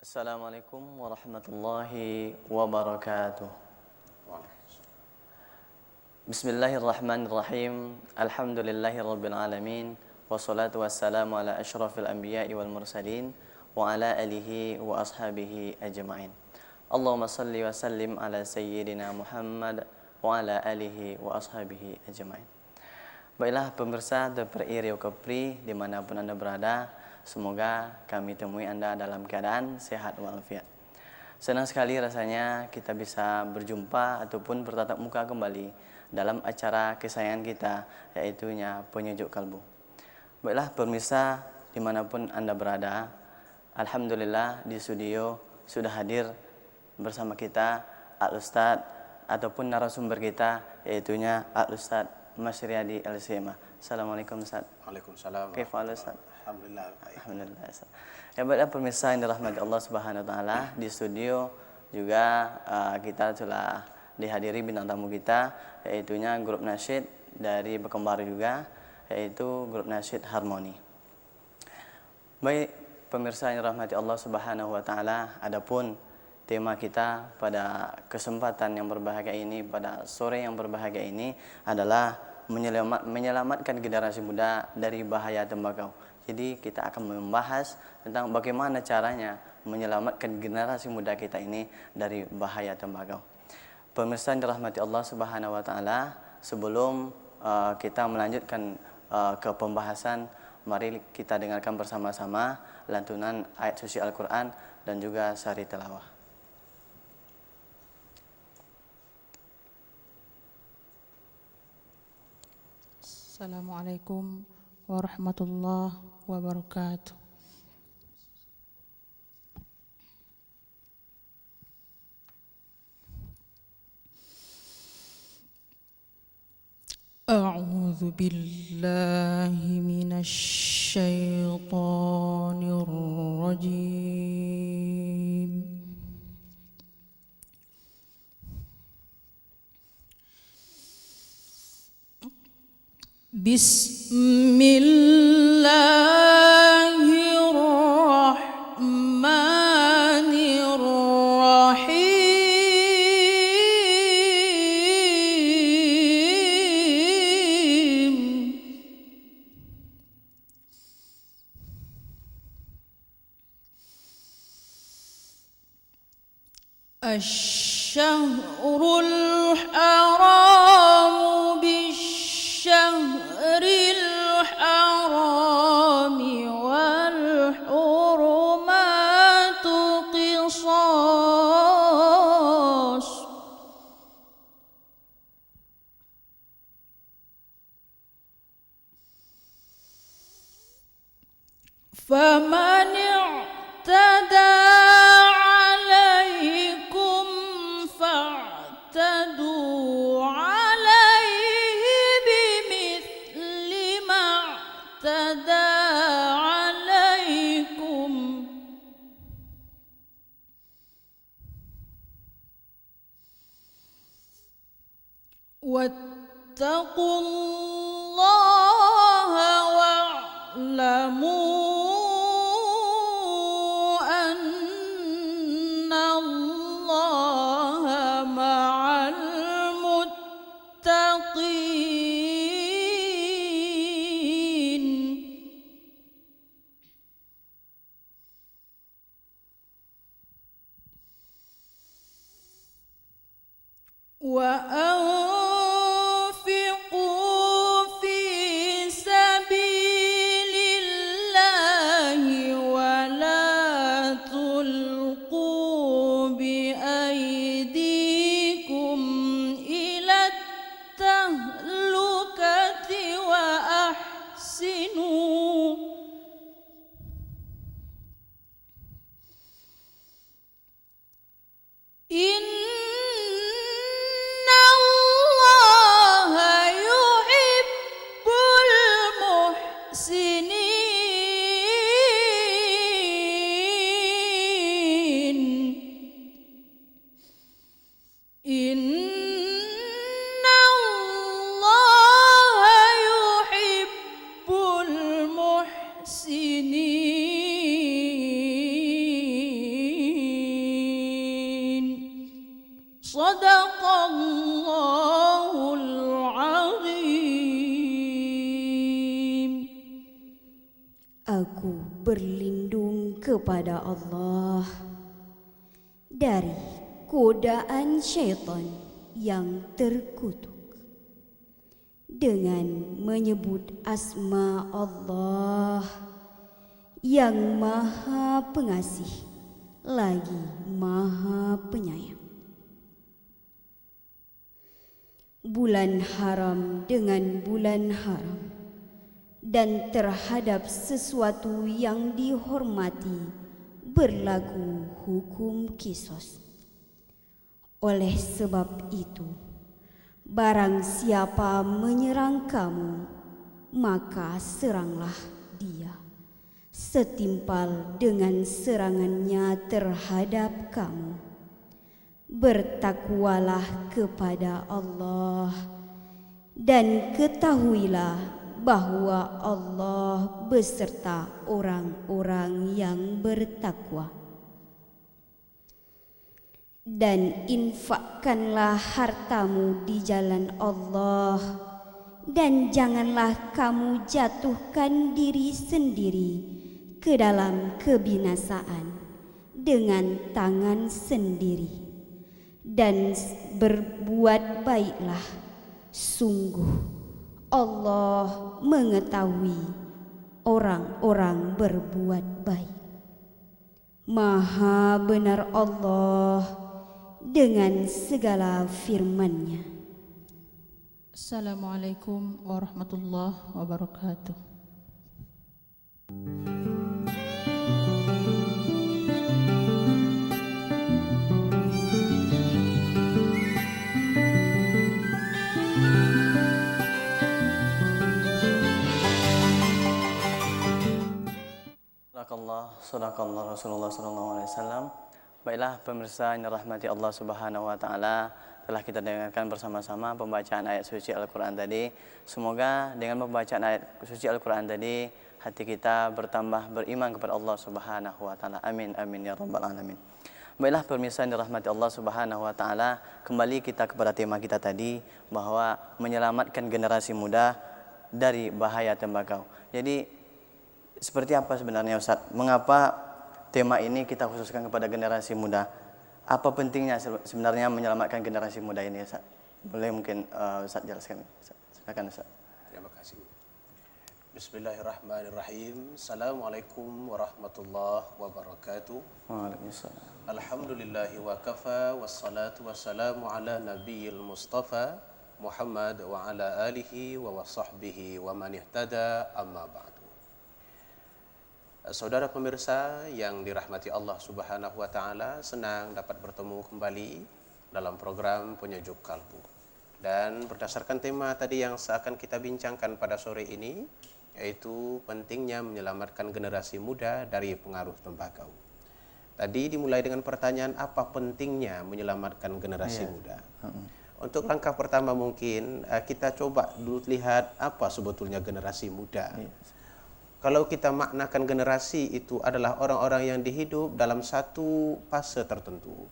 Assalamualaikum warahmatullahi wabarakatuh. Bismillahirrahmanirrahim. Alhamdulillahirabbil alamin. Wassalatu wassalamu ala asyrafil anbiya'i wal mursalin wa ala alihi wa ashabihi ajma'in. Allahumma salli wa sallim ala sayyidina Muhammad wa ala alihi wa ashabihi ajma'in. Baiklah pemirsa TPRI Riau Kepri dimanapun Anda berada, semoga kami temui Anda dalam keadaan sehat walafiat. Senang sekali rasanya kita bisa berjumpa ataupun bertatap muka kembali dalam acara kesayangan kita, yaitunya Penyejuk Kalbu. Baiklah pemirsa dimanapun Anda berada, alhamdulillah di studio sudah hadir bersama kita Al-Ustadz ataupun narasumber kita, yaitunya Al-Ustadz Mas Riyadi LCMA. Assalamualaikum Ustaz. Waalaikumsalam. Kaifa Ustaz? Alhamdulillah baik. Alhamdulillah Ustaz. Ya baiklah pemirsa yang dirahmati Allah Subhanahu wa taala, di studio juga kita telah dihadiri bintang tamu kita, yaitunya grup nasyid dari Bekembar juga, yaitu grup nasyid Harmoni. Baik pemirsa yang dirahmati Allah Subhanahu wa taala, adapun tema kita pada kesempatan yang berbahagia ini, pada sore yang berbahagia ini adalah menyelamatkan generasi muda dari bahaya tembakau. Jadi kita akan membahas tentang bagaimana caranya menyelamatkan generasi muda kita ini dari bahaya tembakau. Pemirsa yang dirahmati Allah Subhanahu wa taala, sebelum kita melanjutkan ke pembahasan, mari kita dengarkan bersama-sama lantunan ayat suci Al-Qur'an dan juga sari tilawah. Assalamualaikum warahmatullahi wabarakatuh. A'udzu billahi minasy syaithanir rajim. Bismillahirrahmanirrahim. Asy-syahrul haramu bisyyahril harami wal hurumatu qisas. Faman i'tada 'alaikum fa'tadu 'alaihi bimithli ma i'tada 'alaikum. Wattaqullaha wa'lamu annallaha ma'al muttaqin. Wa anfiqu fi sabilillahi Aku berlindung kepada Allah dari godaan syaitan yang terkutuk dengan menyebut asma Allah yang Maha Pengasih lagi Maha Penyayang. Bulan haram dengan bulan haram, dan terhadap sesuatu yang dihormati berlaku hukum kisos. Oleh sebab itu, barang siapa menyerang kamu, maka seranglah dia setimpal dengan serangannya terhadap kamu. Bertakwalah kepada Allah dan ketahuilah bahwa Allah beserta orang-orang yang bertakwa. Dan infakkanlah hartamu di jalan Allah, dan janganlah kamu jatuhkan diri sendiri ke dalam kebinasaan dengan tangan sendiri. Dan berbuat baiklah, sungguh Allah mengetahui orang-orang berbuat baik. Maha benar Allah dengan segala firman-Nya. Assalamualaikum warahmatullahi wabarakatuh. Sadaqallah Rasulullah SAW. Baiklah pemirsa yang dirahmati Allah Subhanahu wa taala, telah kita dengarkan bersama-sama pembacaan ayat suci Al-Qur'an tadi. Semoga dengan pembacaan ayat suci Al-Qur'an tadi hati kita bertambah beriman kepada Allah Subhanahu wa taala. Amin amin ya rabbal alamin. Baiklah pemirsa yang dirahmati Allah Subhanahu wa taala, kembali kita kepada tema kita tadi bahwa menyelamatkan generasi muda dari bahaya tembakau. Jadi seperti apa sebenarnya Ustaz? Mengapa tema ini kita khususkan kepada generasi muda? Apa pentingnya sebenarnya menyelamatkan generasi muda ini Ustaz? Boleh mungkin Ustaz jelaskan? Silakan Ustaz. Terima kasih. Bismillahirrahmanirrahim. Assalamualaikum warahmatullahi wabarakatuh. Waalaikumsalam. Alhamdulillahi wa kafa, wassalatu wassalamu ala nabiyil mustafa Muhammad wa ala alihi wa sahbihi wa man ihtada, amma ba'du. Saudara pemirsa yang dirahmati Allah Subhanahu wa taala, senang dapat bertemu kembali dalam program Penyejuk Kalbu. Dan berdasarkan tema tadi yang seakan kita bincangkan pada sore ini, yaitu pentingnya menyelamatkan generasi muda dari pengaruh tembakau. Tadi dimulai dengan pertanyaan apa pentingnya menyelamatkan generasi muda. Untuk langkah pertama mungkin kita coba dulu lihat apa sebetulnya generasi muda. Kalau kita maknakan generasi itu adalah orang-orang yang dihidup dalam satu fase tertentu,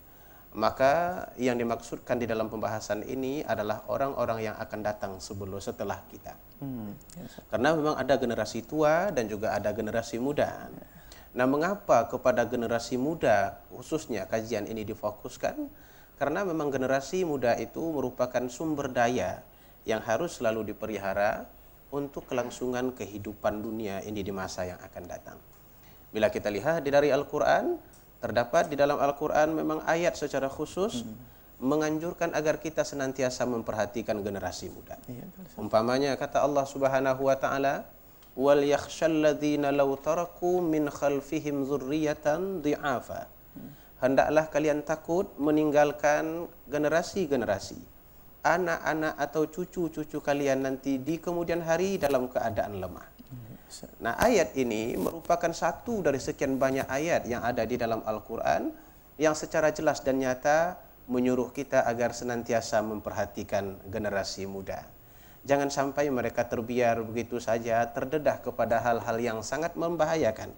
maka yang dimaksudkan di dalam pembahasan ini adalah orang-orang yang akan datang setelah kita. Karena memang ada generasi tua dan juga ada generasi muda. Nah, mengapa kepada generasi muda khususnya kajian ini difokuskan? Karena memang generasi muda itu merupakan sumber daya yang harus selalu dipelihara untuk kelangsungan kehidupan dunia ini di masa yang akan datang. Bila kita lihat dari Al-Quran, terdapat di dalam Al-Quran memang ayat secara khusus menganjurkan agar kita senantiasa memperhatikan generasi muda. Umpamanya kata Allah Subhanahu wa taala, "Wal yakhshalladzina law taraku min khalfihim dzurriyyatan dhi'afa." Hendaklah kalian takut meninggalkan generasi-generasi, anak-anak atau cucu-cucu kalian nanti di kemudian hari dalam keadaan lemah. Nah, ayat ini merupakan satu dari sekian banyak ayat yang ada di dalam Al-Quran yang secara jelas dan nyata menyuruh kita agar senantiasa memperhatikan generasi muda. Jangan sampai mereka terbiar begitu saja, terdedah kepada hal-hal yang sangat membahayakan.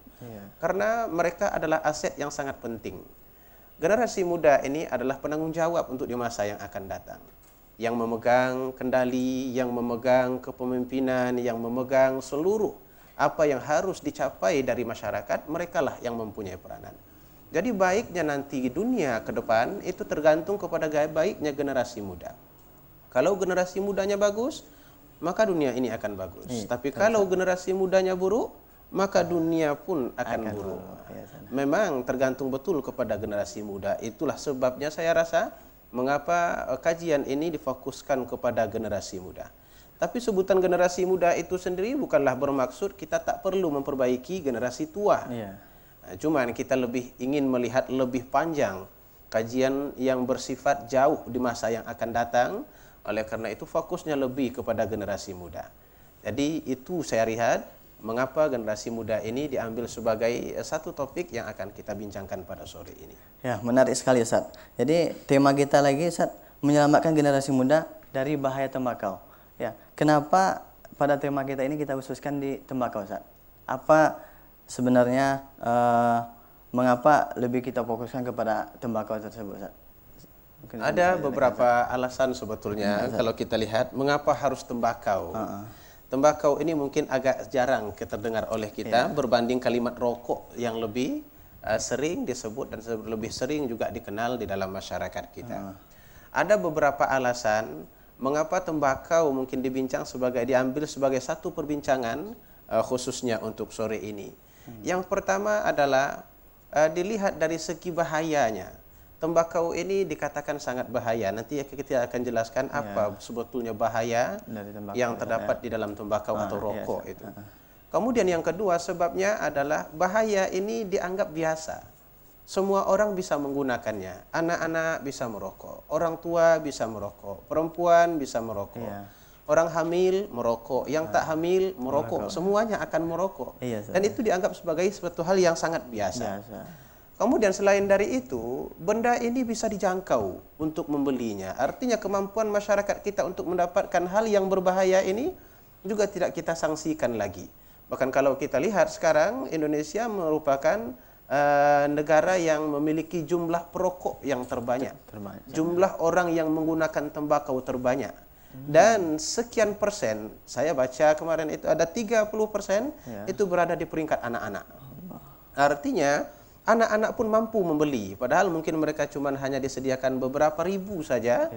Karena mereka adalah aset yang sangat penting. Generasi muda ini adalah penanggung jawab untuk di masa yang akan datang, yang memegang kendali, yang memegang kepemimpinan, yang memegang seluruh apa yang harus dicapai dari masyarakat, merekalah yang mempunyai peranan. Jadi baiknya nanti dunia ke depan itu tergantung kepada baiknya generasi muda. Kalau generasi mudanya bagus, maka dunia ini akan bagus. Tapi kalau generasi mudanya buruk, maka dunia pun akan buruk. Memang tergantung betul kepada generasi muda. Itulah sebabnya saya rasa mengapa kajian ini difokuskan kepada generasi muda. Tapi sebutan generasi muda itu sendiri bukanlah bermaksud kita tak perlu memperbaiki generasi tua. Cuman kita lebih ingin melihat lebih panjang kajian yang bersifat jauh di masa yang akan datang. Oleh karena itu fokusnya lebih kepada generasi muda. Jadi itu saya lihat mengapa generasi muda ini diambil sebagai satu topik yang akan kita bincangkan pada sore ini. Ya, menarik sekali Ustaz. Jadi tema kita lagi Ustaz, menyelamatkan generasi muda dari bahaya tembakau. Ya, kenapa pada tema kita ini kita khususkan di tembakau Ustaz? Apa sebenarnya mengapa lebih kita fokuskan kepada tembakau tersebut Ustaz? Ada beberapa alasan sebetulnya kalau kita lihat mengapa harus tembakau. Tembakau ini mungkin agak jarang terdengar oleh kita berbanding kalimat rokok yang lebih sering disebut dan lebih sering juga dikenal di dalam masyarakat kita. Ada beberapa alasan mengapa tembakau mungkin diambil sebagai satu perbincangan khususnya untuk sore ini. Yang pertama adalah dilihat dari segi bahayanya. Tembakau ini dikatakan sangat bahaya. Nanti kita akan jelaskan apa sebetulnya bahaya yang terdapat di dalam tembakau atau rokok itu. Kemudian yang kedua sebabnya adalah bahaya ini dianggap biasa. Semua orang bisa menggunakannya. Anak-anak bisa merokok, orang tua bisa merokok, perempuan bisa merokok. Orang hamil merokok, yang tak hamil merokok, semuanya akan merokok. Dan itu dianggap sebagai suatu hal yang sangat biasa. Kemudian selain dari itu, benda ini bisa dijangkau untuk membelinya. Artinya kemampuan masyarakat kita untuk mendapatkan hal yang berbahaya ini juga tidak kita sanksikan lagi. Bahkan kalau kita lihat sekarang, Indonesia merupakan negara yang memiliki jumlah perokok yang terbanyak. Jumlah orang yang menggunakan tembakau terbanyak. Dan sekian persen, saya baca kemarin itu ada 30% itu berada di peringkat anak-anak. Artinya anak-anak pun mampu membeli, padahal mungkin mereka cuma hanya disediakan beberapa ribu saja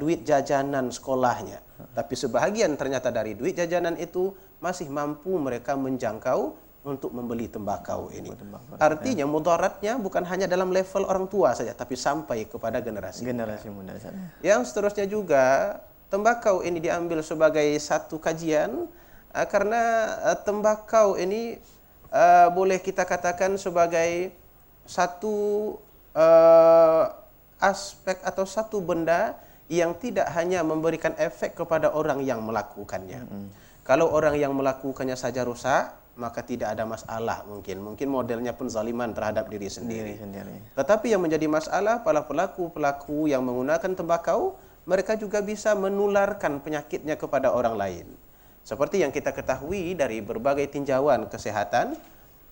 duit jajanan sekolahnya. Tapi sebahagian ternyata dari duit jajanan itu masih mampu mereka menjangkau untuk membeli tembakau ini. Artinya mudaratnya bukan hanya dalam level orang tua saja, tapi sampai kepada generasi muda. Yang seterusnya juga, tembakau ini diambil sebagai satu kajian karena tembakau ini boleh kita katakan sebagai satu aspek atau satu benda yang tidak hanya memberikan efek kepada orang yang melakukannya. Kalau orang yang melakukannya saja rusak, maka tidak ada masalah mungkin modelnya pun zaliman terhadap diri sendiri. Tetapi yang menjadi masalah para pelaku-pelaku yang menggunakan tembakau, mereka juga bisa menularkan penyakitnya kepada orang lain. Seperti yang kita ketahui dari berbagai tinjauan kesehatan,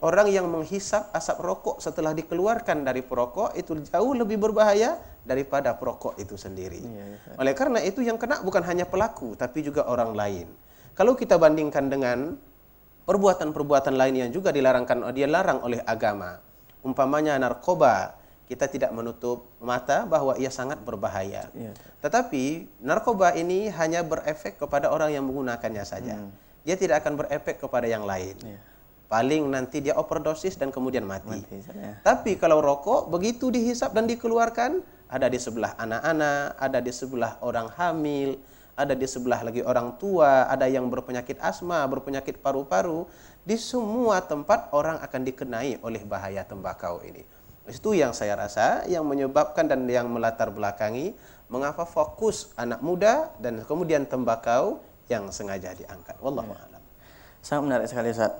orang yang menghisap asap rokok setelah dikeluarkan dari perokok itu jauh lebih berbahaya daripada perokok itu sendiri. Oleh karena itu yang kena bukan hanya pelaku, tapi juga orang lain. Kalau kita bandingkan dengan perbuatan-perbuatan lain yang juga dilarang oleh agama, umpamanya narkoba, kita tidak menutup mata bahwa ia sangat berbahaya. Tetapi narkoba ini hanya berefek kepada orang yang menggunakannya saja. Dia tidak akan berefek kepada yang lain. Paling nanti dia overdosis dan kemudian mati. Tapi kalau rokok, begitu dihisap dan dikeluarkan, ada di sebelah anak-anak, ada di sebelah orang hamil, ada di sebelah lagi orang tua, ada yang berpenyakit asma, berpenyakit paru-paru. Di semua tempat orang akan dikenai oleh bahaya tembakau ini. Itu yang saya rasa yang menyebabkan dan yang melatar belakangi mengapa fokus anak muda dan kemudian tembakau yang sengaja diangkat. Wallahu a'lam. Sangat menarik sekali Ustaz.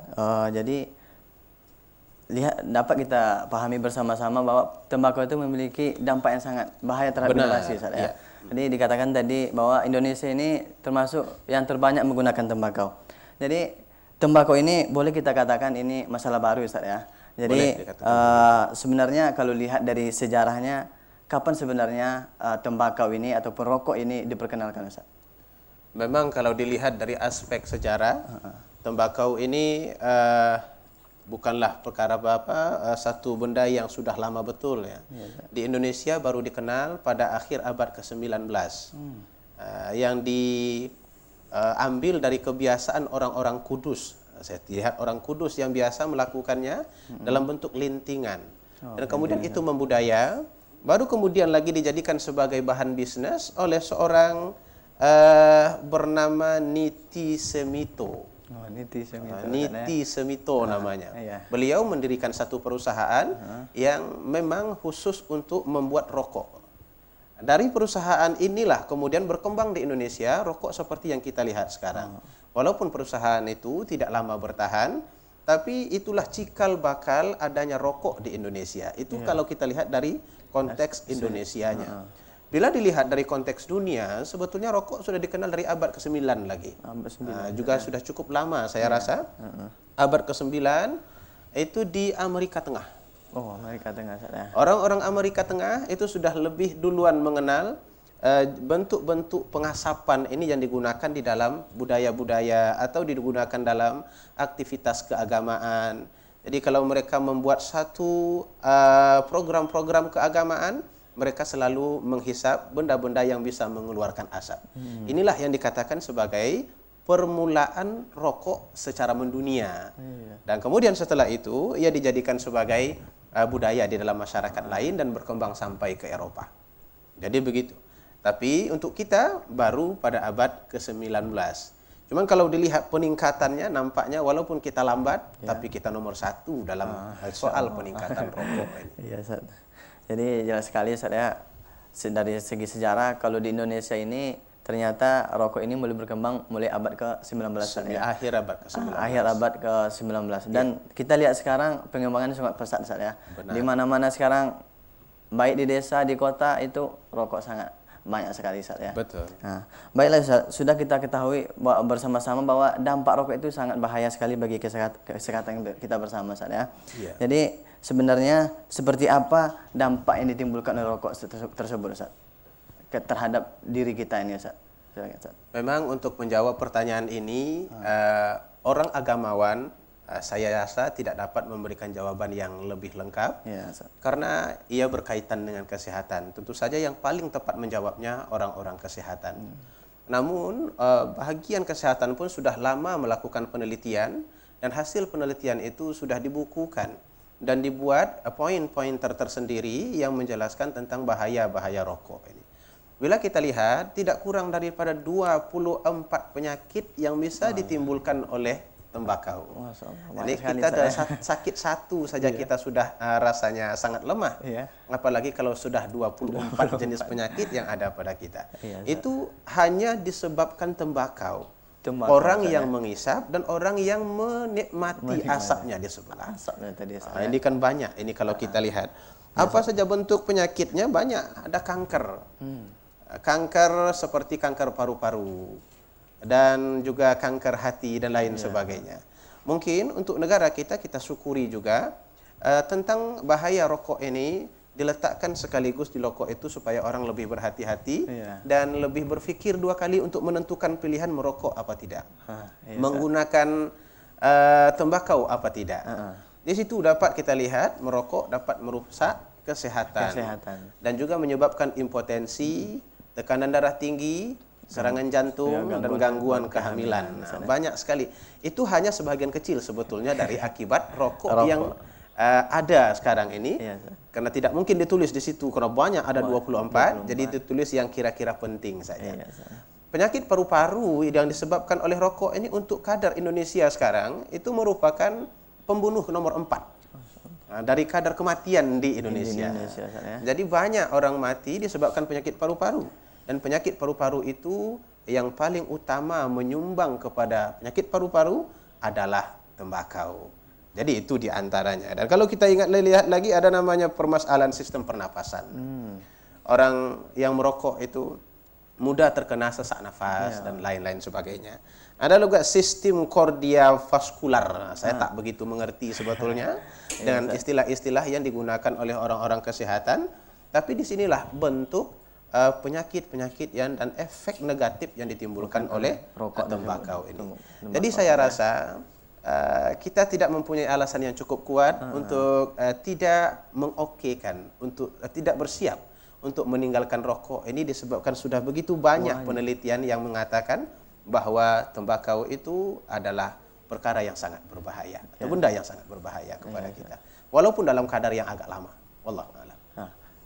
Jadi dapat kita pahami bersama-sama bahwa tembakau itu memiliki dampak yang sangat bahaya terhadap generasi Ustaz. Jadi dikatakan tadi bahwa Indonesia ini termasuk yang terbanyak menggunakan tembakau. Jadi tembakau ini boleh kita katakan ini masalah baru Ustaz ya. Jadi sebenarnya kalau lihat dari sejarahnya, kapan sebenarnya tembakau ini ataupun rokok ini diperkenalkan Ustaz? Memang kalau dilihat dari aspek sejarah, tembakau ini bukanlah perkara satu benda yang sudah lama betul ya. Di Indonesia baru dikenal pada akhir abad ke-19. Yang diambil dari kebiasaan orang-orang Kudus. Saya lihat orang Kudus yang biasa melakukannya dalam bentuk lintingan. Dan kemudian itu membudaya, baru kemudian lagi dijadikan sebagai bahan bisnis oleh seorang bernama Niti Semito. Niti Semito namanya. Beliau mendirikan satu perusahaan yang memang khusus untuk membuat rokok. Dari perusahaan inilah kemudian berkembang di Indonesia rokok seperti yang kita lihat sekarang. Walaupun perusahaan itu tidak lama bertahan, tapi itulah cikal bakal adanya rokok di Indonesia. Itu kalau kita lihat dari konteks Indonesianya. Bila dilihat dari konteks dunia, sebetulnya rokok sudah dikenal dari abad ke-9 lagi. Juga sudah cukup lama saya rasa. Abad ke-9 itu di Amerika Tengah. Oh, Amerika Tengah. Orang-orang Amerika Tengah itu sudah lebih duluan mengenal bentuk-bentuk pengasapan ini yang digunakan di dalam budaya-budaya atau digunakan dalam aktivitas keagamaan. Jadi kalau mereka membuat satu program-program keagamaan, mereka selalu menghisap benda-benda yang bisa mengeluarkan asap. Inilah yang dikatakan sebagai permulaan rokok secara mendunia. Dan kemudian setelah itu ia dijadikan sebagai budaya di dalam masyarakat lain dan berkembang sampai ke Eropa. Jadi begitu. Tapi untuk kita baru pada abad ke-19. Cuman kalau dilihat peningkatannya nampaknya walaupun kita lambat, tapi kita nomor 1 dalam soal peningkatan rokok ini. Iya, Ustaz. Jadi jelas sekali Ustaz ya, dari segi sejarah kalau di Indonesia ini ternyata rokok ini mulai berkembang mulai abad ke-19 Ustaz ya. Akhir abad ke-19. Akhir abad ke-19. Dan kita lihat sekarang pengembangannya sangat pesat Ustaz ya. Di mana-mana sekarang baik di desa, di kota itu rokok sangat banyak sekali Ustaz ya. Betul. Nah, baiklah Ustaz, sudah kita ketahui bersama-sama bahwa dampak rokok itu sangat bahaya sekali bagi kesehatan kita bersama Ustaz ya. Jadi sebenarnya seperti apa dampak yang ditimbulkan oleh rokok tersebut Ustaz terhadap diri kita ini Ustaz? Silakan Ustaz. Memang untuk menjawab pertanyaan ini orang agamawan saya rasa tidak dapat memberikan jawaban yang lebih lengkap karena ia berkaitan dengan kesehatan. Tentu saja yang paling tepat menjawabnya orang-orang kesehatan. Namun bahagian kesehatan pun sudah lama melakukan penelitian dan hasil penelitian itu sudah dibukukan dan dibuat poin-poin tersendiri yang menjelaskan tentang bahaya-bahaya rokok ini. Bila kita lihat tidak kurang daripada 24 penyakit yang bisa ditimbulkan oleh tembakau. Jadi kita ada sakit satu saja kita sudah rasanya sangat lemah. Apalagi kalau sudah 24 jenis penyakit yang ada pada kita. Itu hanya disebabkan tembakau. Orang yang mengisap dan orang yang menikmati asapnya di sebelah. Ini kan banyak. Ini kalau kita lihat. Apa saja bentuk penyakitnya banyak. Ada kanker. Kanker seperti kanker paru-paru. Dan juga kanker hati dan lain sebagainya. Mungkin untuk negara kita syukuri juga tentang bahaya rokok ini diletakkan sekaligus di rokok itu supaya orang lebih berhati-hati dan lebih berpikir 2 kali untuk menentukan pilihan merokok apa tidak. Menggunakan tembakau apa tidak. Di situ dapat kita lihat merokok dapat merusak kesehatan. Dan juga menyebabkan impotensi, tekanan darah tinggi, serangan jantung dan gangguan kehamilan. Banyak sekali. Itu hanya sebagian kecil sebetulnya dari akibat rokok yang ada sekarang ini. Karena tidak mungkin ditulis di situ karena banyak ada 24, jadi ditulis yang kira-kira penting saja. Penyakit paru-paru yang disebabkan oleh rokok ini untuk kadar Indonesia sekarang itu merupakan pembunuh nomor 4. Dari kadar kematian di Indonesia. Jadi banyak orang mati disebabkan penyakit paru-paru. Dan penyakit paru-paru itu yang paling utama menyumbang kepada penyakit paru-paru adalah tembakau. Jadi itu diantaranya. Dan kalau kita lihat lagi ada namanya permasalahan sistem pernapasan. Orang yang merokok itu mudah terkena sesak nafas dan lain-lain sebagainya. Ada juga sistem kardiovaskular. Saya tak begitu mengerti sebetulnya dengan istilah-istilah yang digunakan oleh orang-orang kesehatan. Tapi disinilah bentuk penyakit-penyakit dan efek negatif yang ditimbulkan oleh rokok tembakau ini. tembakau. Jadi saya rasa kita tidak mempunyai alasan yang cukup kuat untuk tidak mengokekan, untuk tidak bersiap untuk meninggalkan rokok ini, disebabkan sudah begitu banyak penelitian yang mengatakan bahwa tembakau itu adalah perkara yang sangat berbahaya, atau benda yang sangat berbahaya kepada kita, walaupun dalam kadar yang agak lama. Wallahu a'lam.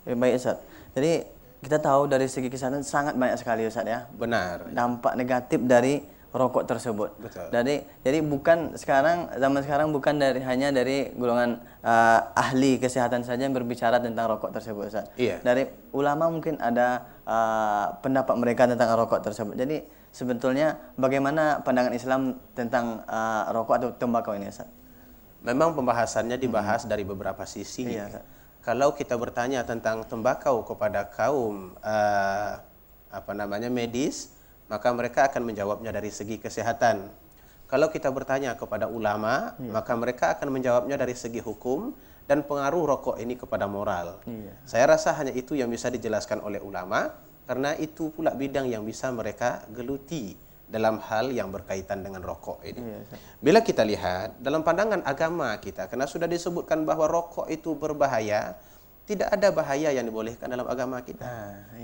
Baik Ustaz. Jadi kita tahu dari segi kesehatan sangat banyak sekali Ustaz ya. Benar. Dampak negatif dari rokok tersebut. Betul. Jadi bukan zaman sekarang bukan hanya dari golongan ahli kesehatan saja yang berbicara tentang rokok tersebut Ustaz. Iya. Dari ulama mungkin ada pendapat mereka tentang rokok tersebut. Jadi sebetulnya bagaimana pandangan Islam tentang rokok atau tembakau ini Ustaz? Memang pembahasannya dibahas dari beberapa sisi. Iya, Ustaz. Kalau kita bertanya tentang tembakau kepada kaum medis, maka mereka akan menjawabnya dari segi kesehatan. Kalau kita bertanya kepada ulama, maka mereka akan menjawabnya dari segi hukum dan pengaruh rokok ini kepada moral. Saya rasa hanya itu yang bisa dijelaskan oleh ulama, karena itu pula bidang yang bisa mereka geluti dalam hal yang berkaitan dengan rokok ini. Bila kita lihat dalam pandangan agama kita, karena sudah disebutkan bahwa rokok itu berbahaya, tidak ada bahaya yang dibolehkan dalam agama kita.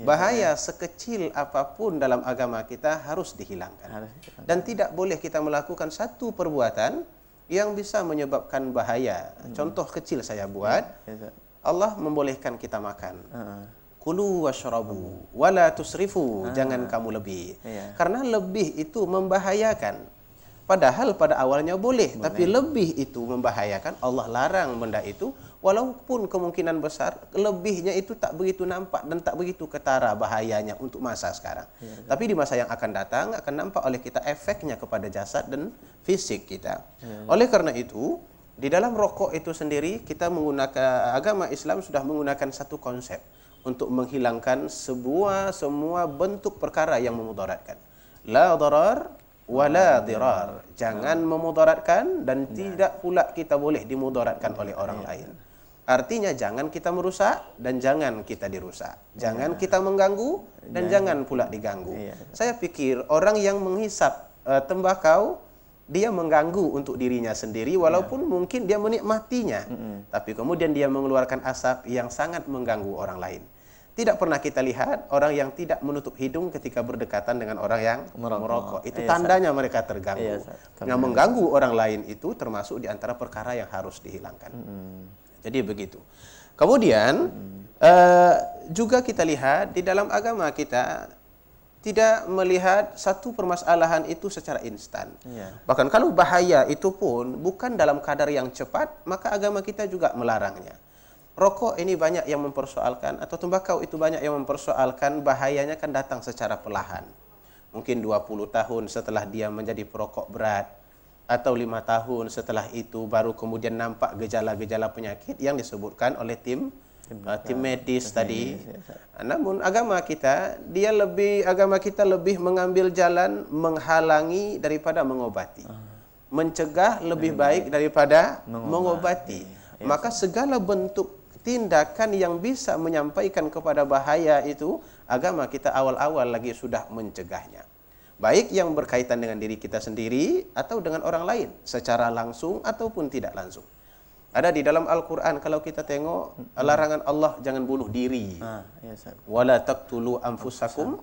Bahaya sekecil apapun dalam agama kita harus dihilangkan. Dan tidak boleh kita melakukan satu perbuatan yang bisa menyebabkan bahaya. Contoh kecil saya buat, Allah membolehkan kita makan. Kulu washrabu wala tusrifu, jangan kamu lebih. Karena lebih itu membahayakan. Padahal pada awalnya boleh, tapi lebih itu membahayakan. Allah larang benda itu, walaupun kemungkinan besar lebihnya itu tak begitu nampak dan tak begitu ketara bahayanya untuk masa sekarang. Tapi di masa yang akan datang akan nampak oleh kita efeknya kepada jasad dan fisik kita. Oleh karena itu, di dalam rokok itu sendiri kita menggunakan, agama Islam sudah menggunakan satu konsep untuk menghilangkan semua bentuk perkara yang memudaratkan. La darar wala dirar. Jangan memudaratkan dan tidak pula kita boleh dimudaratkan oleh orang lain. Artinya jangan kita merusak dan jangan kita dirusak. Jangan kita mengganggu dan jangan pula diganggu. Saya pikir orang yang menghisap tembakau, dia mengganggu untuk dirinya sendiri, walaupun mungkin dia menikmatinya. Tapi kemudian dia mengeluarkan asap yang sangat mengganggu orang lain. Tidak pernah kita lihat orang yang tidak menutup hidung ketika berdekatan dengan orang yang merokok. Itu tandanya mereka terganggu. Yang mengganggu orang lain itu termasuk di antara perkara yang harus dihilangkan. Jadi begitu. Kemudian juga kita lihat di dalam agama kita tidak melihat satu permasalahan itu secara instan. Bahkan kalau bahaya itu pun bukan dalam kadar yang cepat, maka agama kita juga melarangnya. Rokok ini banyak yang mempersoalkan, atau tembakau itu banyak yang mempersoalkan bahayanya kan datang secara perlahan. Mungkin 20 tahun setelah dia menjadi perokok berat, atau 5 tahun setelah itu baru kemudian nampak gejala-gejala penyakit yang disebutkan oleh tim medis tadi. Namun agama kita lebih mengambil jalan menghalangi daripada mengobati. Mencegah lebih baik daripada mengobati. Maka segala bentuk tindakan yang bisa menyampaikan kepada bahaya itu, agama kita awal-awal lagi sudah mencegahnya. Baik yang berkaitan dengan diri kita sendiri atau dengan orang lain, secara langsung ataupun tidak langsung. Ada di dalam Al-Quran, kalau kita tengok larangan Allah, jangan bunuh diri. Wala taqtulu anfusakum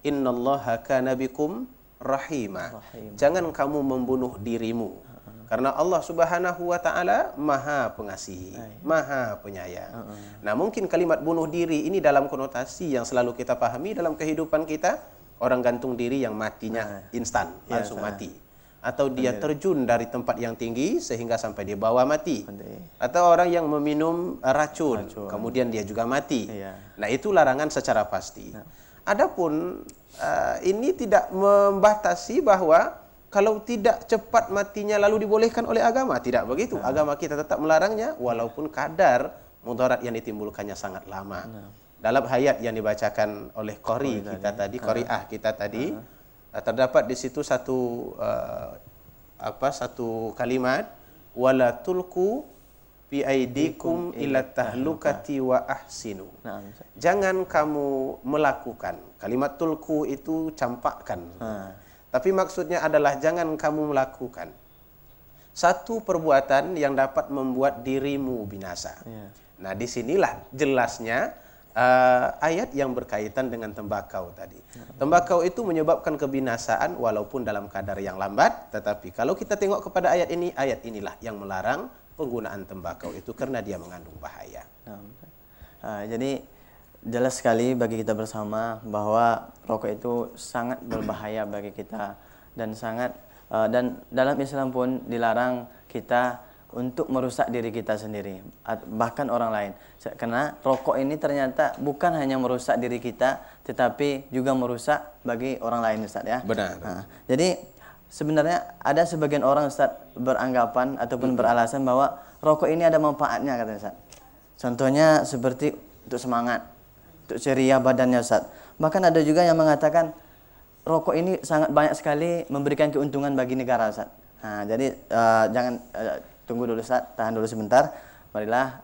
innallaha kana bikum rahima. Jangan kamu membunuh dirimu. Karena Allah Subhanahu wa taala Maha Pengasih, Maha Penyayang. Nah, mungkin kalimat bunuh diri ini dalam konotasi yang selalu kita pahami dalam kehidupan kita, orang gantung diri yang matinya instan, langsung mati. Atau dia terjun dari tempat yang tinggi sehingga sampai dia bawa mati. Atau orang yang meminum racun, kemudian dia juga mati. Nah, itu larangan secara pasti. Adapun ini tidak membatasi bahwa kalau tidak cepat matinya lalu dibolehkan oleh agama. Tidak begitu. Agama kita tetap melarangnya walaupun kadar mudarat yang ditimbulkannya sangat lama. Dalam ayat yang dibacakan oleh qari kita tadi, qari'ah kita tadi, terdapat di situ satu kalimat, wala tulqu bi aidikum ila tahlukati wa ahsinu. jangan kamu melakukan. Kalimat tulku itu campakkan. Tapi maksudnya adalah jangan kamu melakukan satu perbuatan yang dapat membuat dirimu binasa. Nah, disinilah jelasnya ayat yang berkaitan dengan tembakau tadi. Tembakau itu menyebabkan kebinasaan walaupun dalam kadar yang lambat, tetapi kalau kita tengok kepada ayat ini, ayat inilah yang melarang penggunaan tembakau itu karena dia mengandung bahaya. Jadi jelas sekali bagi kita bersama bahwa rokok itu sangat berbahaya bagi kita dan sangat dan dalam Islam pun dilarang kita untuk merusak diri kita sendiri, bahkan orang lain. Karena rokok ini ternyata bukan hanya merusak diri kita, tetapi juga merusak bagi orang lain, Ustaz ya. Benar. Jadi sebenarnya ada sebagian orang, Ustaz, beranggapan ataupun beralasan bahwa rokok ini ada manfaatnya, katanya, Ustaz. Contohnya seperti untuk semangat, untuk ceria badannya, Ustaz. Bahkan ada juga yang mengatakan rokok ini sangat banyak sekali memberikan keuntungan bagi negara, Ustaz. Jadi jangan tunggu dulu, Ustaz, tahan dulu sebentar. Marilah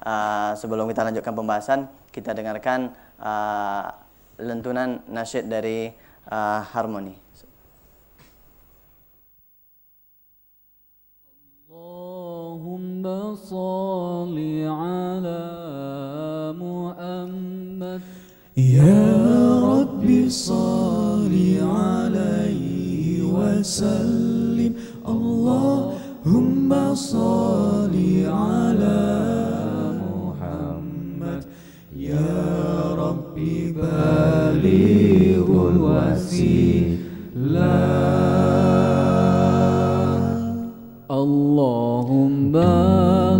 sebelum kita lanjutkan pembahasan, kita dengarkan lentunan nasyid dari Harmoni. Allahumma sholli ala Muhammad ya Rabbi sholli alaihi wasallim. Allahumma sholli ala Muhammad ya Rabbi balighul wasilah. Allahumma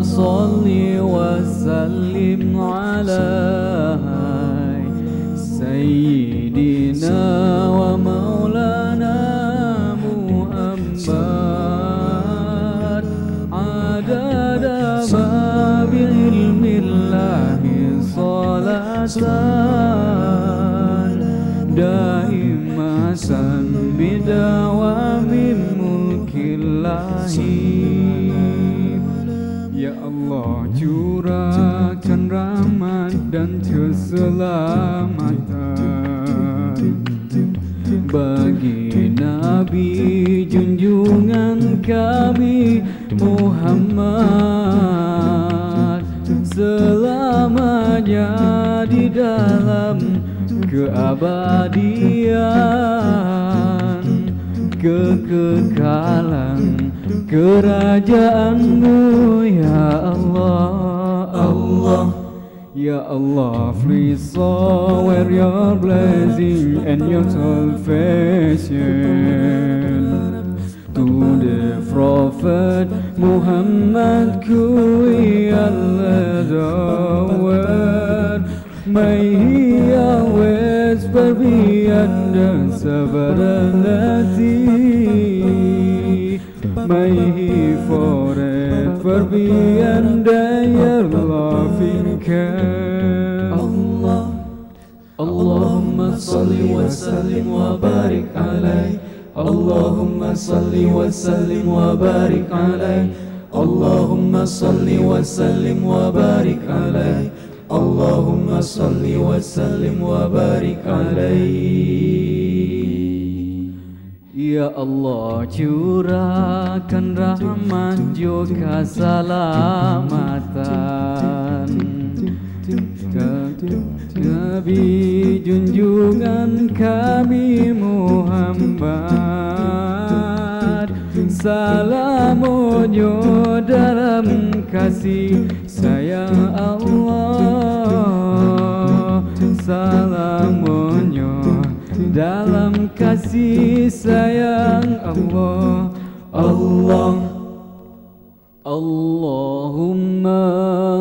sholli wa sallim ala Sayyidina wa maulana Muhammad adada ma bi'ilmillahi salatan daimatan bidawamin mulkillahi. Ya Allah, curahkan rahmat dan keselamatan bagi Nabi junjungan kami Muhammad, selamanya di dalam keabadian, kekekalan kerajaanmu. Ya Allah, Allah, Ya Allah, please shower your blessing and your salvation to the Prophet Muhammad, we Allah. May he always be under sovereignty. May he forever be under your loving care. Allahumma salli wa sallim wa barik alayhi. Allahumma salli wa sallim wa barik alayhi. Allahumma salli wa sallim wa barik alayhi. Allahumma salli wa sallim wa barik alaihi. Ya Allah, curahkan rahmat juga keselamatan Nabi junjungan kami Muhammad, salamunyo dalam kasih sayang Allah, salamunyo dalam kasih sayang Allah. Allah, Allahumma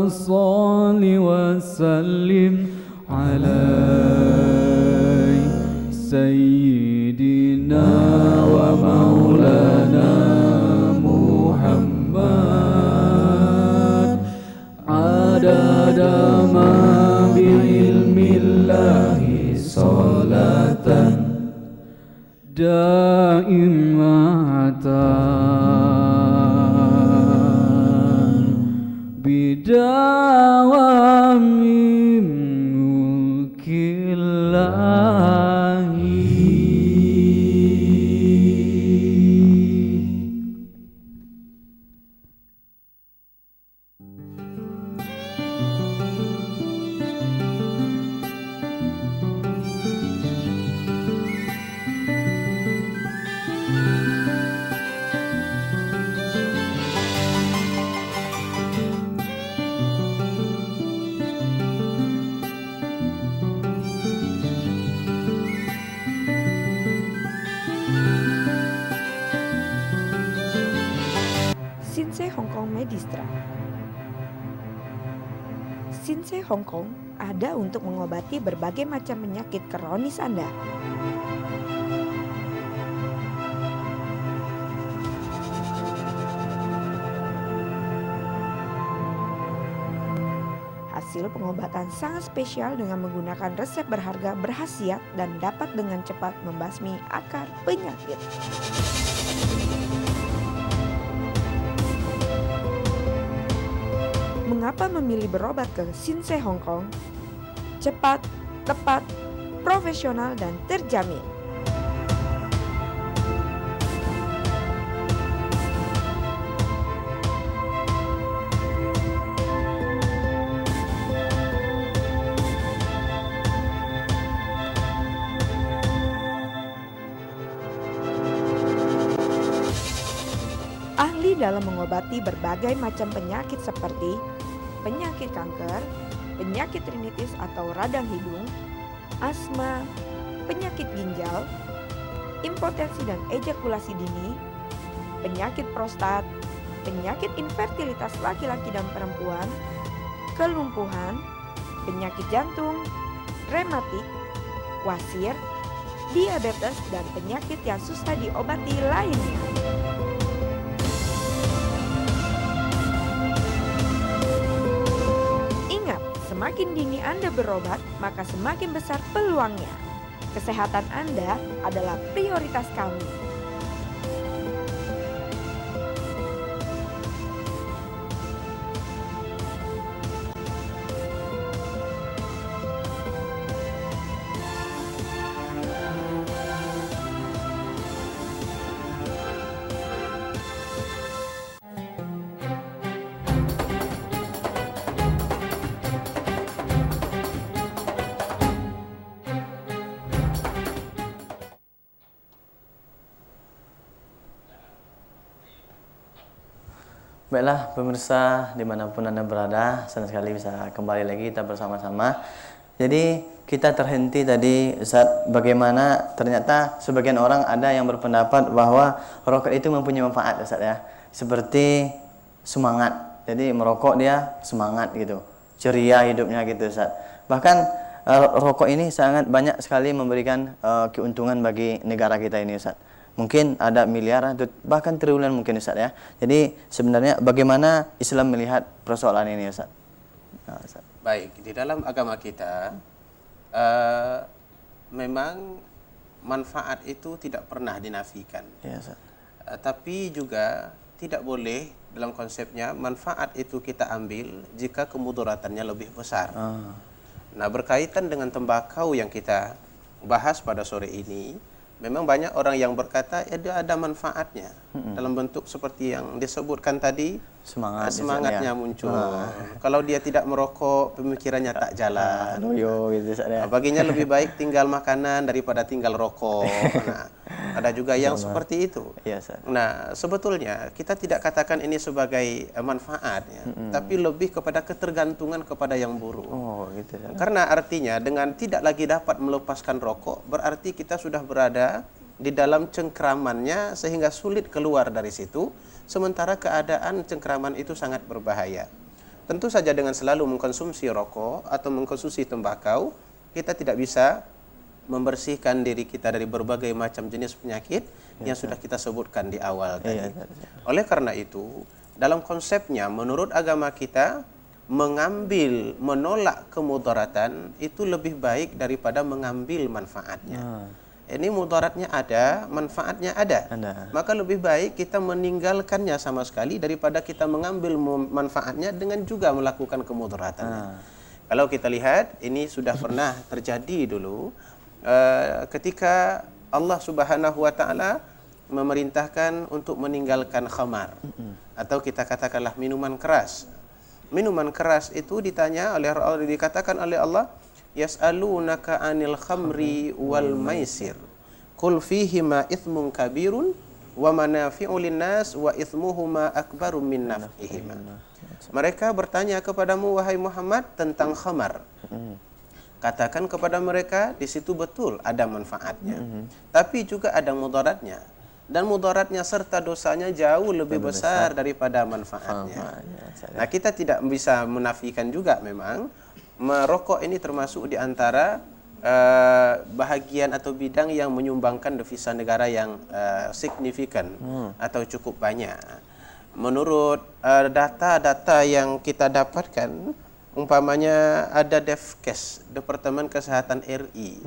salli wa sallim alaihi Sayyidina wa maulana Muhammad adada ma bi'ilmillahi salatan daimatan bidawami mulkillahi. Sinsei Hong Kong Medistra. Sinsei Hong Kong ada untuk mengobati berbagai macam penyakit kronis Anda. Hasil pengobatan sangat spesial dengan menggunakan resep berharga berkhasiat dan dapat dengan cepat membasmi akar penyakit. Mengapa memilih berobat ke Sinsei Hong Kong? Cepat, tepat, profesional, dan terjamin. Ahli dalam mengobati berbagai macam penyakit seperti penyakit kanker, penyakit rinitis atau radang hidung, asma, penyakit ginjal, impotensi dan ejakulasi dini, penyakit prostat, penyakit infertilitas laki-laki dan perempuan, kelumpuhan, penyakit jantung, rematik, wasir, diabetes, dan penyakit yang susah diobati lainnya. Semakin dini Anda berobat, maka semakin besar peluangnya. Kesehatan Anda adalah prioritas kami. Baiklah pemirsa dimanapun Anda berada, senang sekali bisa kembali lagi kita bersama-sama. Jadi kita terhenti tadi Ustaz, bagaimana ternyata sebagian orang ada yang berpendapat bahwa rokok itu mempunyai manfaat Ustaz ya. Seperti semangat, jadi merokok dia semangat gitu, ceria hidupnya gitu Ustaz. Bahkan rokok ini sangat banyak sekali memberikan keuntungan bagi negara kita ini Ustaz. Mungkin ada miliaran, bahkan triliunan mungkin Ustaz ya. Jadi sebenarnya bagaimana Islam melihat persoalan ini Ustaz? Nah, Ustaz. Baik, di dalam agama kita memang manfaat itu tidak pernah dinafikan. Ya, Ustaz. Tapi juga tidak boleh dalam konsepnya manfaat itu kita ambil jika kemudaratannya lebih besar. Nah, berkaitan dengan tembakau yang kita bahas pada sore ini, memang banyak orang yang berkata ya dia ada manfaatnya dalam bentuk seperti yang disebutkan tadi, semangatnya muncul. Kalau dia tidak merokok, pemikirannya tak jalan. Gitu, baginya lebih baik tinggal makanan daripada tinggal rokok. Nah, ada juga yang seperti itu. Nah, sebetulnya kita tidak katakan ini sebagai manfaat ya, tapi lebih kepada ketergantungan kepada yang buruk. Karena artinya dengan tidak lagi dapat melepaskan rokok, berarti kita sudah berada di dalam cengkramannya sehingga sulit keluar dari situ, sementara keadaan cengkraman itu sangat berbahaya. Tentu saja dengan selalu mengkonsumsi rokok atau mengkonsumsi tembakau, kita tidak bisa membersihkan diri kita dari berbagai macam jenis penyakit yang sudah kita sebutkan di awal tadi. Oleh karena itu, dalam konsepnya menurut agama kita, menolak kemudaratan itu lebih baik daripada mengambil manfaatnya. Ini mudaratnya ada, manfaatnya ada. Maka lebih baik kita meninggalkannya sama sekali daripada kita mengambil manfaatnya dengan juga melakukan kemudaratannya. Kalau kita lihat, ini sudah pernah terjadi dulu ketika Allah Subhanahu wa taala memerintahkan untuk meninggalkan khamar atau kita katakanlah minuman keras. Minuman keras itu dikatakan oleh Allah, yas'alunaka 'anil khamri wal maisir qul fihima ithmun kabirun wa manafi'u linnas wa ithmuhuma akbaru min naf'ihima. Mereka bertanya kepadamu wahai Muhammad tentang khamar. Katakan kepada mereka di situ betul ada manfaatnya, tapi juga ada mudaratnya. dan mudaratnya serta dosanya jauh lebih besar daripada manfaatnya. Nah, kita tidak bisa menafikan juga memang merokok ini termasuk di antara bahagian atau bidang yang menyumbangkan devisa negara yang signifikan atau cukup banyak. Menurut data-data yang kita dapatkan, umpamanya ada Devkes, Departemen Kesehatan RI.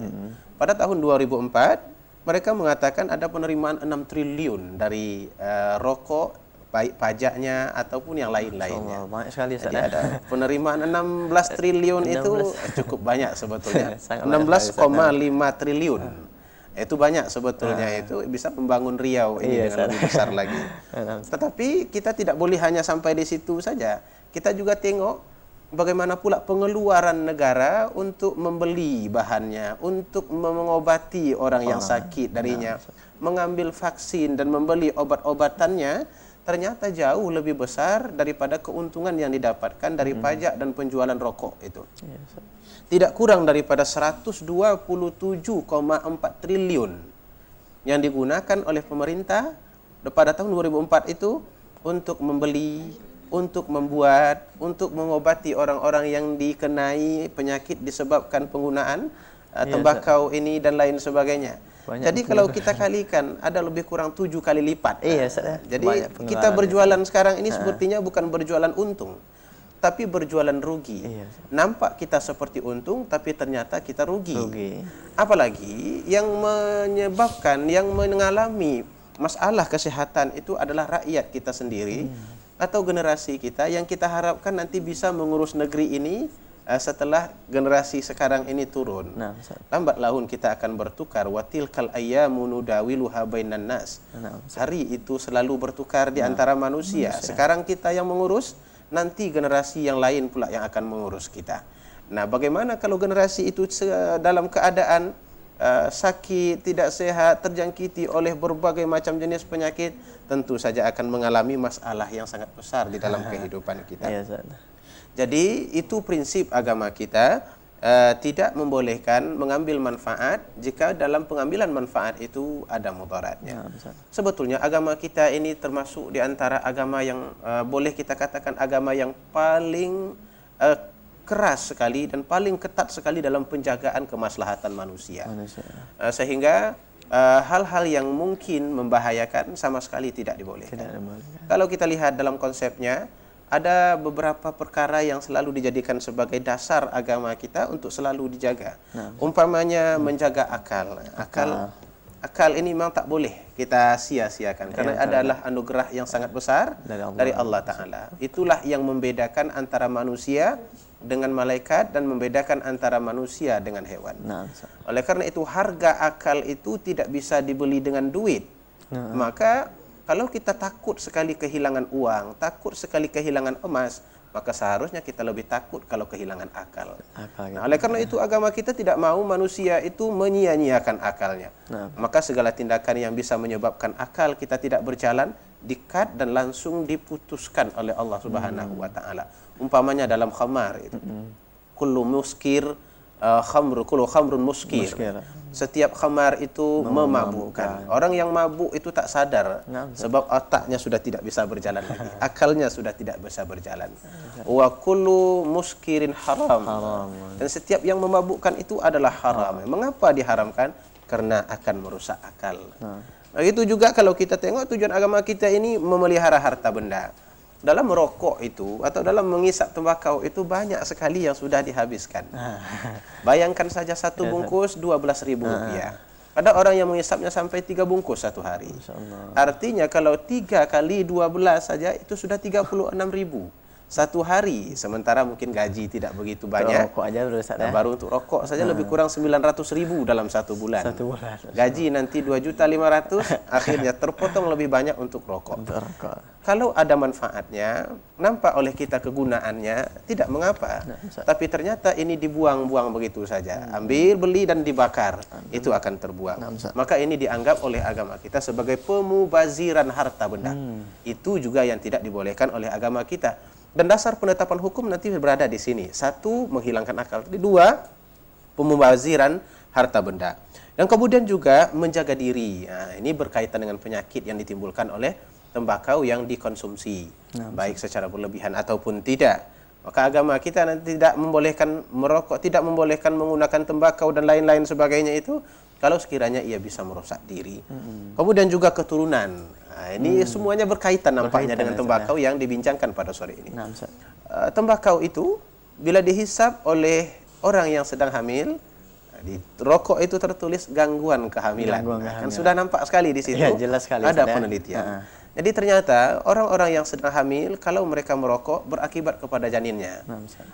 Pada tahun 2004 mereka mengatakan ada penerimaan 6 triliun dari rokok, baik pajaknya ataupun yang lain-lainnya. Banyak sekali, Jadi ada penerimaan 16 triliun itu cukup banyak sebetulnya. 16,5 triliun. Itu banyak sebetulnya, itu bisa membangun Riau ini dengan lebih besar lagi. Tetapi kita tidak boleh hanya sampai di situ saja. Kita juga tengok bagaimana pula pengeluaran negara untuk membeli bahannya, untuk mengobati orang yang sakit darinya, mengambil vaksin dan membeli obat-obatannya, ternyata jauh lebih besar daripada keuntungan yang didapatkan dari pajak dan penjualan rokok itu. Tidak kurang daripada 127,4 triliun yang digunakan oleh pemerintah pada tahun 2004 itu untuk membeli, untuk membuat, untuk mengobati orang-orang yang dikenai penyakit disebabkan penggunaan tembakau ini dan lain sebagainya. Jadi kalau kita kalikan, ada lebih kurang 7 kali lipat. Jadi kita berjualan sekarang ini sepertinya bukan berjualan untung, tapi berjualan rugi. Nampak kita seperti untung, tapi ternyata kita rugi. Apalagi yang menyebabkan, yang mengalami masalah kesehatan itu adalah rakyat kita sendiri, atau generasi kita yang kita harapkan nanti bisa mengurus negeri ini setelah generasi sekarang ini turun. Lambat laun kita akan bertukar. Watilkal ayyamu nudawiluha bainan nas. Hari itu selalu bertukar di antara manusia. Sekarang kita yang mengurus, nanti generasi yang lain pula yang akan mengurus kita. Nah, bagaimana kalau generasi itu dalam keadaan sakit, tidak sehat, terjangkiti oleh berbagai macam jenis penyakit, tentu saja akan mengalami masalah yang sangat besar di dalam kehidupan kita. Jadi itu prinsip agama kita, tidak membolehkan mengambil manfaat jika dalam pengambilan manfaat itu ada mudaratnya. Sebetulnya agama kita ini termasuk di antara agama yang boleh kita katakan agama yang paling keras sekali dan paling ketat sekali dalam penjagaan kemaslahatan manusia. Sehingga hal-hal yang mungkin membahayakan sama sekali tidak dibolehkan. Kalau kita lihat dalam konsepnya, ada beberapa perkara yang selalu dijadikan sebagai dasar agama kita untuk selalu dijaga. Umpamanya menjaga akal. Akal ini memang tak boleh kita sia-siakan karena adalah anugerah yang sangat besar dari Allah Ta'ala. Itulah yang membedakan antara manusia dengan malaikat dan membedakan antara manusia dengan hewan. Oleh karena itu harga akal itu tidak bisa dibeli dengan duit. Maka kalau kita takut sekali kehilangan uang, takut sekali kehilangan emas, maka seharusnya kita lebih takut kalau kehilangan akal. Nah, oleh karena itu agama kita tidak mau manusia itu menyia-nyiakan akalnya. Maka segala tindakan yang bisa menyebabkan akal kita tidak berjalan, di-cut dan langsung diputuskan oleh Allah Subhanahu wa taala. Umpamanya dalam khamar itu. Kullu muskir kullu khamrun muskir. Setiap khamar itu memabukkan. Orang yang mabuk itu tak sadar sebab otaknya sudah tidak bisa berjalan lagi. Akalnya sudah tidak bisa berjalan. Wa kullu muskirin haram. Dan setiap yang memabukkan itu adalah haram. Mengapa diharamkan? Karena akan merusak akal. Begitu juga kalau kita tengok tujuan agama kita ini memelihara harta benda. Dalam merokok itu atau dalam mengisap tembakau itu banyak sekali yang sudah dihabiskan. Bayangkan saja satu bungkus 12.000 rupiah. Ada orang yang mengisapnya sampai 3 bungkus satu hari. Artinya kalau 3 kali 12 saja itu sudah 36.000 satu hari. Sementara mungkin gaji tidak begitu banyak. Rokok aja baru untuk rokok saja lebih kurang 900.000 dalam satu bulan. Gaji nanti 2.500.000, akhirnya terpotong lebih banyak untuk rokok. Kalau ada manfaatnya, nampak oleh kita kegunaannya, tidak mengapa. Tapi ternyata ini dibuang-buang begitu saja. Ambil, beli dan dibakar. Itu akan terbuang. Maka ini dianggap oleh agama kita sebagai pemubaziran harta benda. Itu juga yang tidak dibolehkan oleh agama kita. Dan dasar penetapan hukum nanti berada di sini. 1, menghilangkan akal. 2, pemubaziran harta benda. Dan kemudian juga menjaga diri. Nah, ini berkaitan dengan penyakit yang ditimbulkan oleh tembakau yang dikonsumsi, baik secara berlebihan ataupun tidak. Maka agama kita nanti tidak membolehkan merokok, tidak membolehkan menggunakan tembakau dan lain-lain sebagainya itu kalau sekiranya ia bisa merusak diri. Kemudian juga keturunan. Nah, ini semuanya berkaitan nampaknya dengan tembakau yang dibincangkan pada sore ini. Tembakau itu bila dihisap oleh orang yang sedang hamil, di rokok itu tertulis gangguan kehamilan. Kan sudah nampak sekali di situ. Ya, jelas sekali, ada penelitian. Jadi ternyata orang-orang yang sedang hamil kalau mereka merokok berakibat kepada janinnya.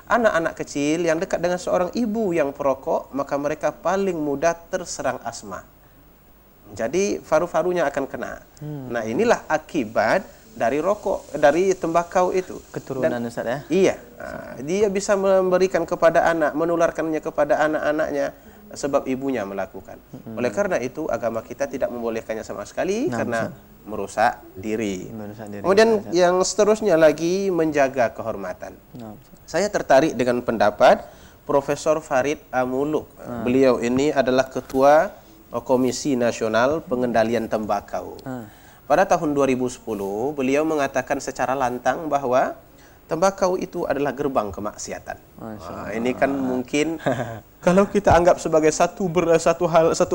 Anak-anak kecil yang dekat dengan seorang ibu yang perokok, maka mereka paling mudah terserang asma. Jadi paru-parunya akan kena. Nah, inilah akibat dari rokok, dari tembakau itu. Keturunan Ustaz ya? Iya. Dia bisa memberikan kepada anak, menularkannya kepada anak-anaknya sebab ibunya melakukan. Oleh karena itu agama kita tidak membolehkannya sama sekali karena merusak diri. Kemudian yang seterusnya lagi menjaga kehormatan. Saya tertarik dengan pendapat Profesor Farid Amuluk. Beliau ini adalah ketua Komisi Nasional Pengendalian Tembakau. Pada tahun 2010 beliau mengatakan secara lantang bahwa tembakau itu adalah gerbang kemaksiatan. Ini kan mungkin kalau kita anggap sebagai satu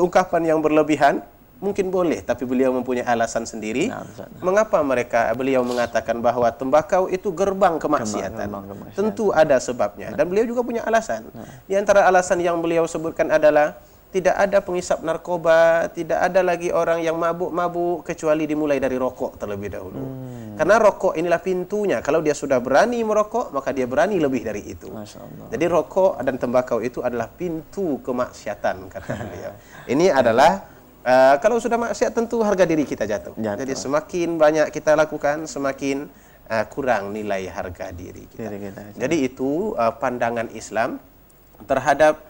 ungkapan yang berlebihan, mungkin boleh, tapi beliau mempunyai alasan sendiri. Mengapa beliau mengatakan bahwa tembakau itu gerbang kemaksiatan? Tentu ada sebabnya, dan beliau juga punya alasan. Di antara alasan yang beliau sebutkan adalah tidak ada pengisap narkoba, tidak ada lagi orang yang mabuk-mabuk kecuali dimulai dari rokok terlebih dahulu. Karena rokok inilah pintunya. Kalau dia sudah berani merokok, maka dia berani lebih dari itu. Jadi rokok dan tembakau itu adalah pintu kemaksiatan, kata beliau. Ini adalah kalau sudah maksiat tentu harga diri kita jatuh. Jadi semakin banyak kita lakukan, semakin kurang nilai harga diri kita. Jadi itu pandangan Islam terhadap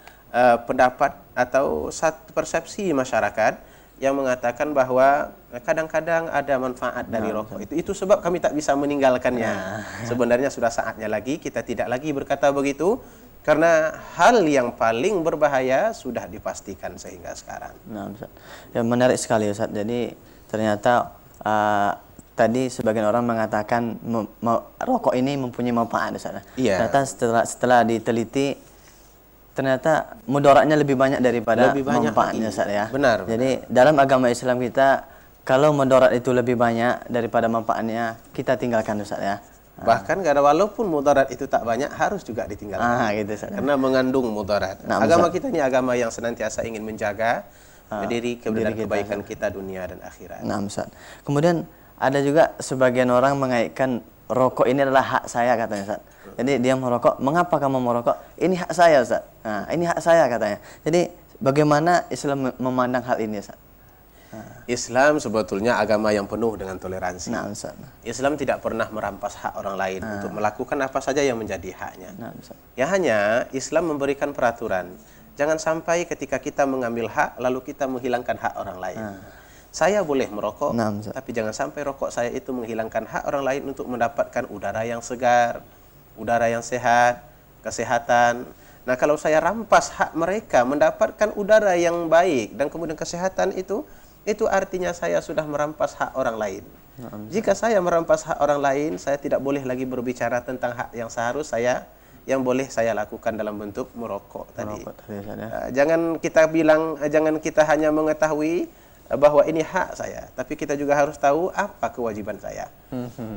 pendapat atau satu persepsi masyarakat yang mengatakan bahwa kadang-kadang ada manfaat dari rokok itu sebab kami tak bisa meninggalkannya. Sebenarnya sudah saatnya lagi kita tidak lagi berkata begitu, karena hal yang paling berbahaya sudah dipastikan sehingga sekarang. Ya, menarik sekali Ustaz. Jadi ternyata tadi sebagian orang mengatakan rokok ini mempunyai manfaat Ustaz. Ternyata setelah diteliti ternyata mudaratnya lebih banyak daripada manfaatnya Ustaz ya. Benar. Jadi dalam agama Islam kita kalau mudarat itu lebih banyak daripada manfaatnya, kita tinggalkan Ustaz ya. Bahkan walaupun mudarat itu tak banyak harus juga ditinggalkan. Gitu Ustaz. Karena mengandung mudarat. Agama kita ini agama yang senantiasa ingin menjaga diri kebaikan kita dunia dan akhirat. Ustaz. Kemudian ada juga sebagian orang mengaitkan rokok ini adalah hak saya katanya Ustaz. Jadi dia merokok, mengapa kamu merokok? Ini hak saya Ustaz. Nah, ini hak saya katanya. Jadi bagaimana Islam memandang hal ini Ustaz? Islam sebetulnya agama yang penuh dengan toleransi. Ustaz. Islam tidak pernah merampas hak orang lain untuk melakukan apa saja yang menjadi haknya. Ya hanya Islam memberikan peraturan. Jangan sampai ketika kita mengambil hak lalu kita menghilangkan hak orang lain. Saya boleh merokok, tapi jangan sampai rokok saya itu menghilangkan hak orang lain untuk mendapatkan udara yang segar, udara yang sehat, kesehatan. Nah, kalau saya rampas hak mereka mendapatkan udara yang baik dan kemudian kesehatan itu artinya saya sudah merampas hak orang lain. Jika saya merampas hak orang lain, saya tidak boleh lagi berbicara tentang hak yang seharusnya yang boleh saya lakukan dalam bentuk merokok tadi. Jangan kita hanya mengetahui bahwa ini hak saya, tapi kita juga harus tahu apa kewajiban saya.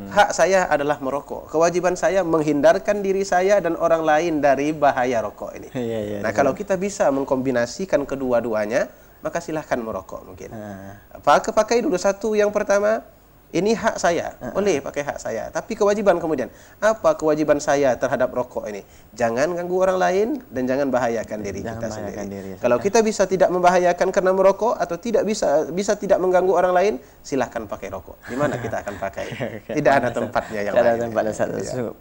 Hak saya adalah merokok, kewajiban saya menghindarkan diri saya dan orang lain dari bahaya rokok ini. Nah, kalau kita bisa mengkombinasikan kedua-duanya, maka silahkan merokok mungkin. Pakai dulu satu yang pertama, ini hak saya, boleh pakai hak saya. Tapi kewajiban kemudian, apa kewajiban saya terhadap rokok ini? Jangan ganggu orang lain dan jangan bahayakan diri kita sendiri. Kalau kita bisa tidak membahayakan karena merokok atau tidak bisa tidak mengganggu orang lain, silahkan pakai rokok. Di mana kita akan pakai? Tidak ada tempatnya yang lain. Tidak ada tempatnya.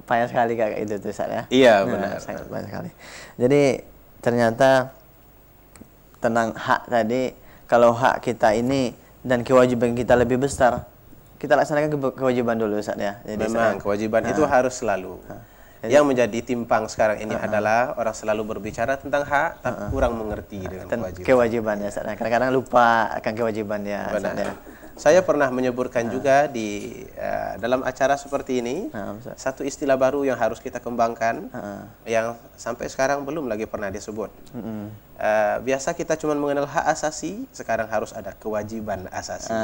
Payah sekali kayak itu tuh Ustaz ya. Iya, benar. Sangat payah sekali. Jadi ternyata tentang hak tadi, kalau hak kita ini dan kewajiban kita lebih besar, kita laksanakan kewajiban dulu Ustaz ya. Jadi memang kewajiban itu harus selalu. Yang menjadi timpang sekarang ini adalah orang selalu berbicara tentang hak tapi kurang mengerti dengan kewajiban. Kewajibannya, Ustaz. Kadang-kadang lupa akan kewajibannya. Benar. Ustaz, ya. Saya pernah menyebutkan juga di dalam acara seperti ini Ustaz. satu istilah baru yang harus kita kembangkan yang sampai sekarang belum lagi pernah disebut. Biasa kita cuma mengenal hak asasi, sekarang harus ada kewajiban asasi.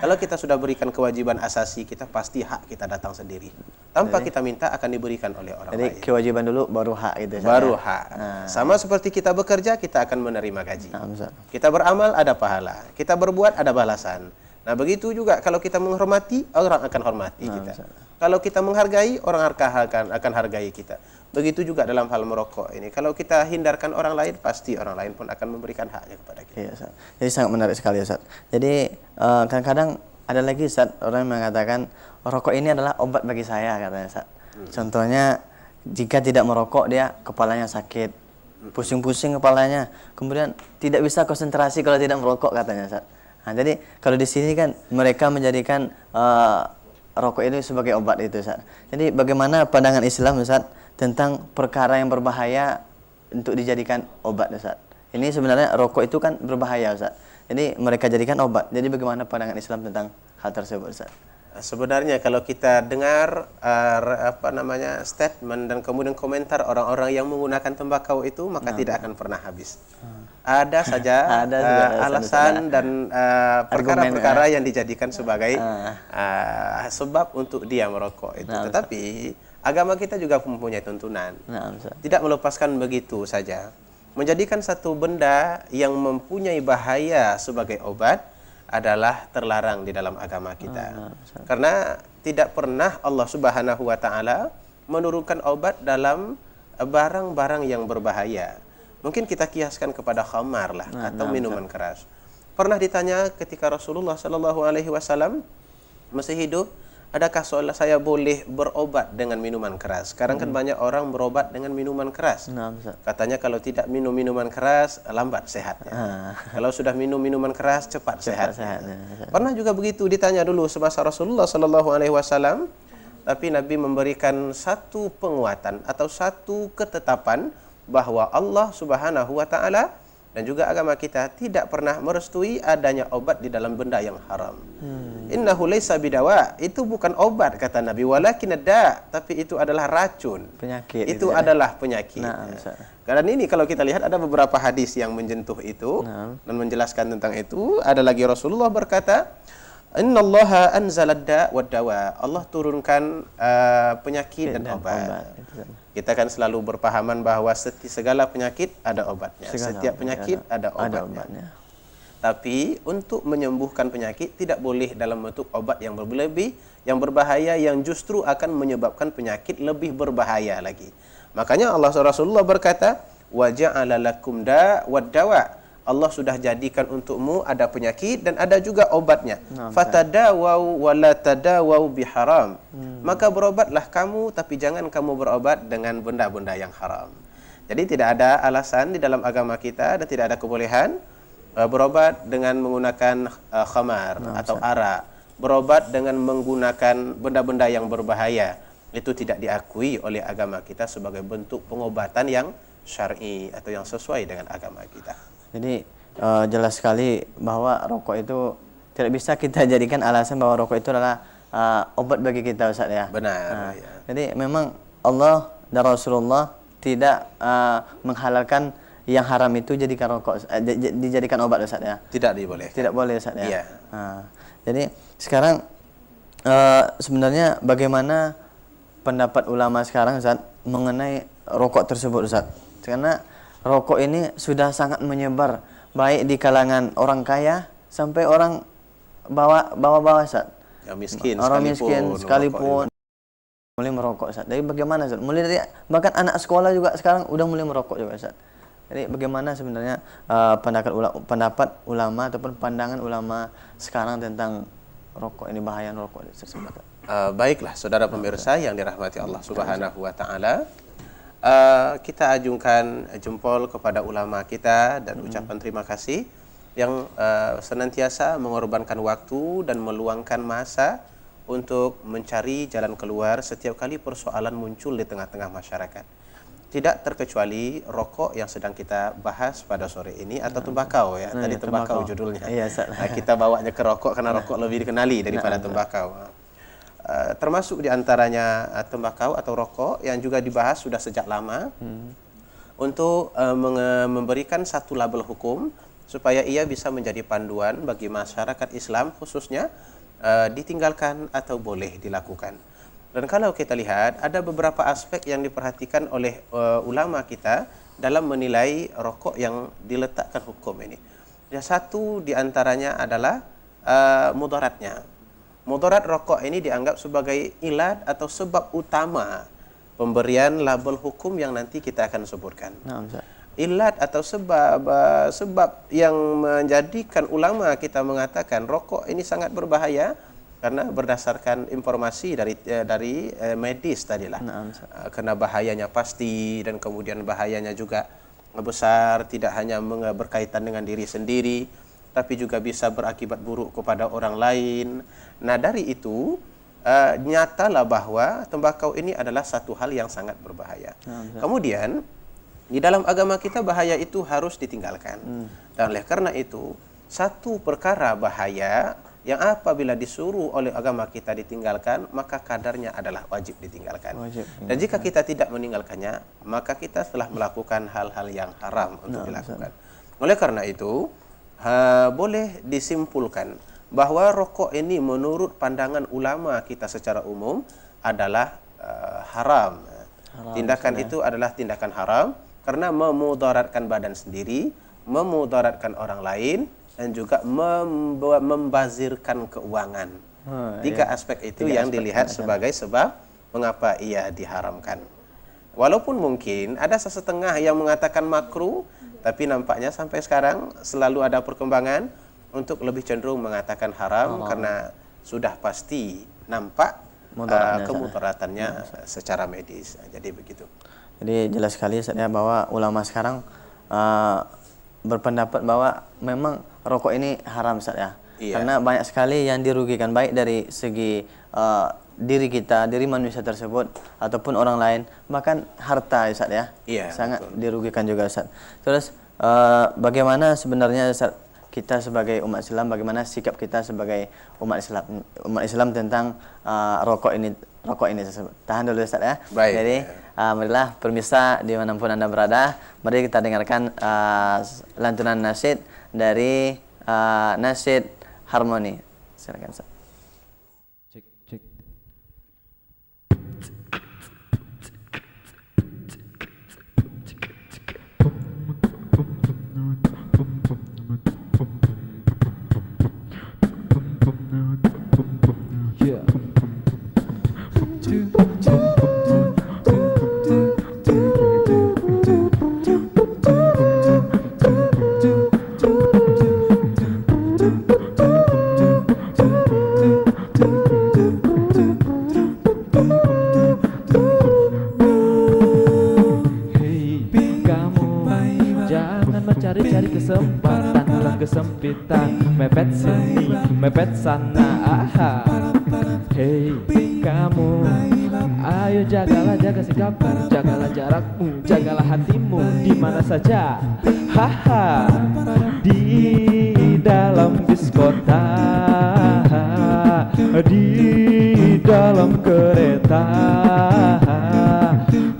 Kalau kita sudah berikan kewajiban asasi, kita pasti hak kita datang sendiri. Tanpa kita minta akan diberikan oleh orang Jadi lain. kewajiban dulu baru hak gitu. Ustaz, Baru ya. hak. Sama seperti kita bekerja, kita akan menerima gaji. Ustaz. Kita beramal ada pahala, kita berbuat ada balasan. Nah begitu juga kalau kita menghormati, orang akan hormati kita. Kalau kita menghargai, orang akan hargai kita. Begitu juga dalam hal merokok ini. Kalau kita hindarkan orang lain, pasti orang lain pun akan memberikan haknya kepada kita. Iya, Ustaz. Jadi sangat menarik sekali, Ustaz. Jadi kadang-kadang ada lagi, Ustaz, orang yang mengatakan rokok ini adalah obat bagi saya, katanya, Ustaz. Contohnya jika tidak merokok dia kepalanya sakit, pusing-pusing kepalanya, kemudian tidak bisa konsentrasi kalau tidak merokok, katanya, Ustaz. Nah, jadi kalau di sini kan mereka menjadikan rokok itu sebagai obat itu, Ustaz. Jadi bagaimana pandangan Islam, Ustaz, tentang perkara yang berbahaya untuk dijadikan obat, Ustaz? Ini sebenarnya rokok itu kan berbahaya, Ustaz. Jadi mereka jadikan obat. Jadi bagaimana pandangan Islam tentang hal tersebut, Ustaz? Sebenarnya kalau kita dengar statement dan kemudian komentar orang-orang yang menggunakan tembakau itu, maka tidak akan pernah habis. Ada saja alasan dan perkara-perkara yang dijadikan sebagai sebab untuk dia merokok itu. Tetapi agama kita juga mempunyai tuntunan. Tidak melepaskan begitu saja. Menjadikan satu benda yang mempunyai bahaya sebagai obat adalah terlarang di dalam agama kita. Karena tidak pernah Allah Subhanahu wa taala menurunkan obat dalam barang-barang yang berbahaya. Mungkin kita kiaskan kepada khamar lah atau minuman keras. Pernah ditanya ketika Rasulullah sallallahu alaihi wasallam masih hidup, adakah saya boleh berobat dengan minuman keras? Sekarang kan banyak orang berobat dengan minuman keras. Katanya kalau tidak minum minuman keras, lambat sehatnya. Kalau sudah minum minuman keras, cepat sehatnya. Pernah juga begitu ditanya dulu semasa Rasulullah sallallahu alaihi wasallam, tapi Nabi memberikan satu penguatan atau satu ketetapan bahwa Allah Subhanahu wa taala dan juga agama kita tidak pernah merestui adanya obat di dalam benda yang haram. Innahu laisa bidawa, itu bukan obat kata Nabi, walakin da, tapi itu adalah racun. Penyakit. Itu adalah penyakit. Karena ini kalau kita lihat ada beberapa hadis yang menyentuh itu dan menjelaskan tentang itu. Ada lagi Rasulullah berkata, Innallaha anzalad da wad dawa. Allah turunkan penyakit dan obat. Kita kan selalu berpahaman bahwa segala penyakit ada obatnya. Setiap penyakit ada obatnya. Tapi untuk menyembuhkan penyakit tidak boleh dalam bentuk obat yang berlebih, yang berbahaya, yang justru akan menyebabkan penyakit lebih berbahaya lagi. Makanya Rasulullah berkata, wa ja'ala lakum da wad dawa. Allah sudah jadikan untukmu ada penyakit dan ada juga obatnya. Fatadawau wa la tadawau biharam. Maka berobatlah kamu, tapi jangan kamu berobat dengan benda-benda yang haram. Jadi tidak ada alasan di dalam agama kita dan tidak ada kebolehan berobat dengan menggunakan khamar atau arak. Berobat dengan menggunakan benda-benda yang berbahaya. Itu tidak diakui oleh agama kita sebagai bentuk pengobatan yang syar'i atau yang sesuai dengan agama kita. Jadi jelas sekali bahwa rokok itu tidak bisa kita jadikan alasan bahwa rokok itu adalah obat bagi kita, Ustaz, ya. Benar. Jadi memang Allah dan Rasulullah tidak menghalalkan yang haram itu dijadikan dijadikan obat, Ustaz, ya. Tidak dibolehkan. Tidak boleh, Ustaz, ya. Iya. Jadi sekarang sebenarnya bagaimana pendapat ulama sekarang, Ustaz, mengenai rokok tersebut, Ustaz? Karena rokok ini sudah sangat menyebar baik di kalangan orang kaya sampai orang bawah-bawah, Ustaz. Yang miskin orang sekalipun, miskin sekalipun mulai merokok, Ustaz. Jadi bagaimana, Ustaz? Mulai dari bahkan anak sekolah juga sekarang udah mulai merokok juga, Ustaz. Jadi bagaimana sebenarnya pendapat ulama ataupun pandangan ulama sekarang tentang rokok ini, bahaya rokok tersebut? Baiklah, saudara pemirsa yang dirahmati Allah Subhanahu wa taala. Kita ajungkan jempol kepada ulama kita dan ucapan terima kasih yang senantiasa mengorbankan waktu dan meluangkan masa untuk mencari jalan keluar setiap kali persoalan muncul di tengah-tengah masyarakat. Tidak terkecuali rokok yang sedang kita bahas pada sore ini atau tembakau ya. Tadi tembakau judulnya. Iya, Kita bawanya ke rokok karena rokok lebih dikenali daripada tembakau. Termasuk diantaranya tembakau atau rokok yang juga dibahas sudah sejak lama untuk memberikan satu label hukum supaya ia bisa menjadi panduan bagi masyarakat Islam khususnya ditinggalkan atau boleh dilakukan. Dan kalau kita lihat ada beberapa aspek yang diperhatikan oleh ulama kita dalam menilai rokok yang diletakkan hukum ini. Yang satu diantaranya adalah mudaratnya. Mudarat rokok ini dianggap sebagai ilat atau sebab utama pemberian label hukum yang nanti kita akan sebutkan. Ilat atau sebab yang menjadikan ulama kita mengatakan rokok ini sangat berbahaya karena berdasarkan informasi dari medis tadilah. Karena bahayanya pasti dan kemudian bahayanya juga besar, tidak hanya berkaitan dengan diri sendiri tapi juga bisa berakibat buruk kepada orang lain. Nah, dari itu nyatalah bahwa tembakau ini adalah satu hal yang sangat berbahaya. Kemudian di dalam agama kita bahaya itu harus ditinggalkan. Dan oleh karena itu satu perkara bahaya yang apabila disuruh oleh agama kita ditinggalkan, maka kadarnya adalah wajib ditinggalkan. Dan jika kita tidak meninggalkannya, maka kita telah melakukan hal-hal yang haram untuk dilakukan. Oleh karena itu, boleh disimpulkan bahwa rokok ini menurut pandangan ulama kita secara umum adalah haram. Tindakan itu adalah tindakan haram karena memudaratkan badan sendiri, memudaratkan orang lain, dan juga membazirkan keuangan. Tiga aspek itu yang dilihat sebagai sebab mengapa ia diharamkan. Walaupun mungkin ada sesetengah yang mengatakan makruh, tapi nampaknya sampai sekarang selalu ada perkembangan untuk lebih cenderung mengatakan haram karena sudah pasti nampak kemudaratannya secara medis. Jadi begitu. Jadi jelas sekali saya bahwa ulama sekarang berpendapat bahwa memang rokok ini haram Ustaz ya. Karena banyak sekali yang dirugikan baik dari segi diri kita, diri manusia tersebut ataupun orang lain, bahkan harta Ustaz ya. Sangat betul. Dirugikan juga Ustaz. Terus bagaimana sebenarnya Ustaz, kita sebagai umat Islam, bagaimana sikap kita sebagai umat Islam tentang rokok ini tersebut. Tahan dulu Ustaz ya. Baik. Jadi marilah pemirsa dimanapun Anda berada, mari kita dengarkan lantunan nasyid dari Nasyid Harmoni. Silakan Ustaz. Cek cek. Cari kesempatan dalam kesempitan, mepet sini, mepet sana, Hey kamu, ayo jagalah, jaga sikapmu, jagalah jarakmu, jagalah hatimu di mana saja. Di dalam diskota, di dalam kereta,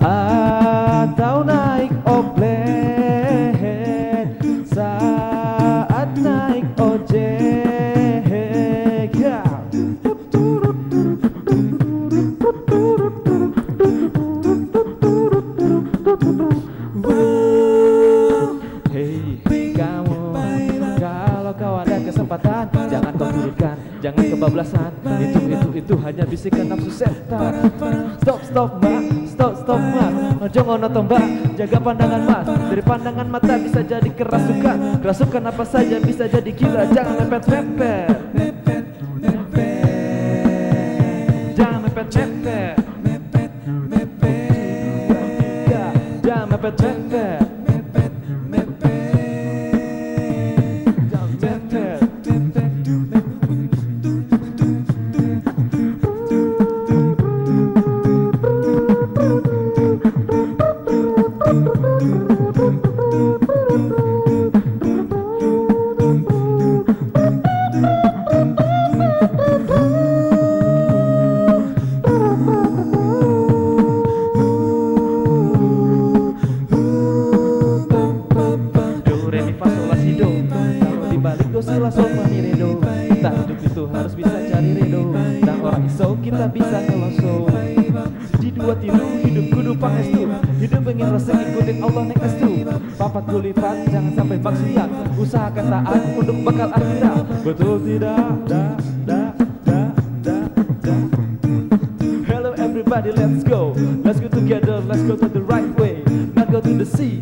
atau naik oblet saat naik ojek, Hey kamu, kalau kau ada kesempatan, jangan kau turutkan, jangan kebablasan. Itu hanya bisikan nafsu setan. Stop mas, jangan nonton mbak, jaga pandangan mas. Dari pandangan mata bisa jadi kerasukan apa saja bisa jadi gila. Jangan mepet-mepet, jangan mepet-mepet, jangan mepet-mepet. buat tilu, hidup kudu pangestu. Hidup pengen rasa ngikutin Allah nek estu. Papat kulipat jangan sampai maksiat, usahakan taat untuk bakal akhirat. Betul tidak? Hello everybody, let's go together, let's go to the right way, not go to the sea.